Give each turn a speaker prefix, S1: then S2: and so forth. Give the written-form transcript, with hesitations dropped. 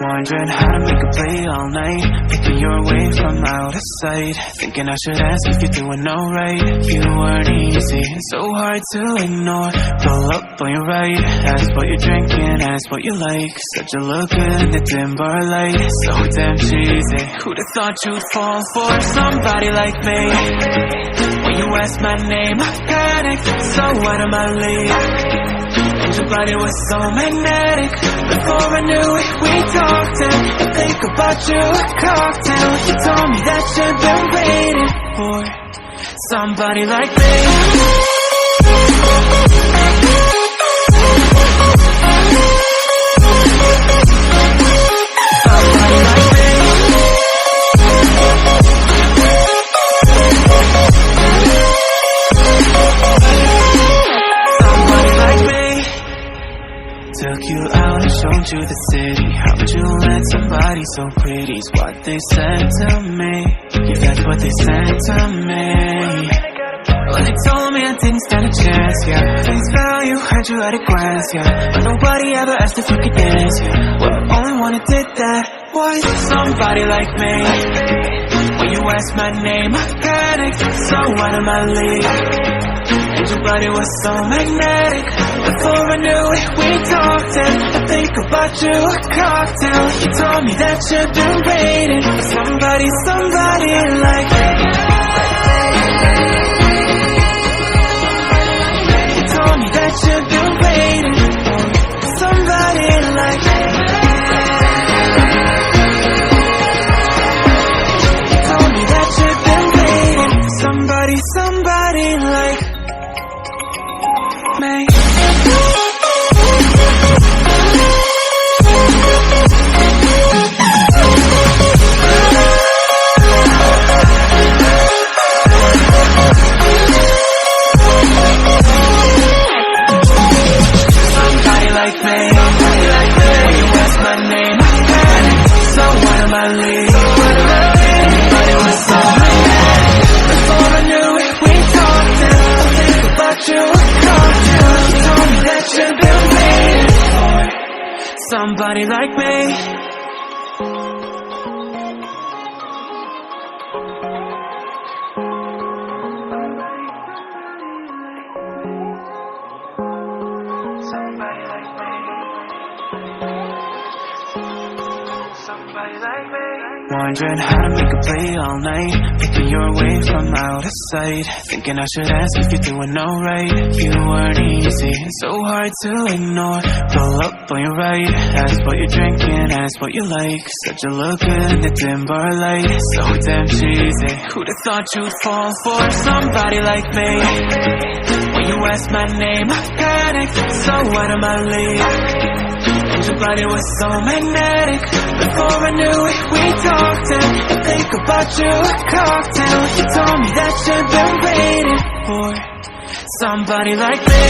S1: Wondering how to make a play all night, picking your way from out of sight. Thinking I should ask if you're doing alright. You weren't easy, so hard to ignore. Pull up on your right, ask what you're drinking, ask what you like. Said you look good in the dim bar light, so damn cheesy. Who'd have thought you'd fall for somebody like me? When you asked my name, I panicked, so out of my league. And your body was so magnetic. Before I knew it, we talked and I think about you a cocktail. You told me that you've been waiting for somebody like me. Somebody like me. Took you out and showed you the city. How'd you let somebody so pretty's what they said to me? Yeah, that's what they said to me. Well, they told me I didn't stand a chance, yeah. Face value, heard you at a glance, yeah. But nobody ever asked if you could dance, yeah. Well, the only one who did that was somebody like me. When you asked my name, I panicked, so out of my league. And your body was so magnetic. Before I knew it, we talked and I think about you a cocktail. You told me that you've been waiting for somebody like me. You told me that you've been waiting for somebody like me. You told me that you've been waiting for somebody like me. Somebody like me. When you asked my name, I panicked, so out of my league. Everybody was so magnetic. Before I knew it, we talked and I think about you a cocktail. You told me that you've been waiting for somebody like me. Somebody like me. Somebody like me. Wondering how to make a play all night, picking your way from out of sight. Thinking I should ask if you're doing alright. You weren't easy, so hard to ignore. Pull up on your right, ask what you're drinking, ask what you like. Said you look good in the dim bar light, so damn cheesy. Who'd have thought you'd fall for somebody like me? When you asked my name, I panicked, so out of my league. And your body was so magnetic. Before I knew it, we talked and I think about you a cocktail. You told me that you've been waiting for somebody like me.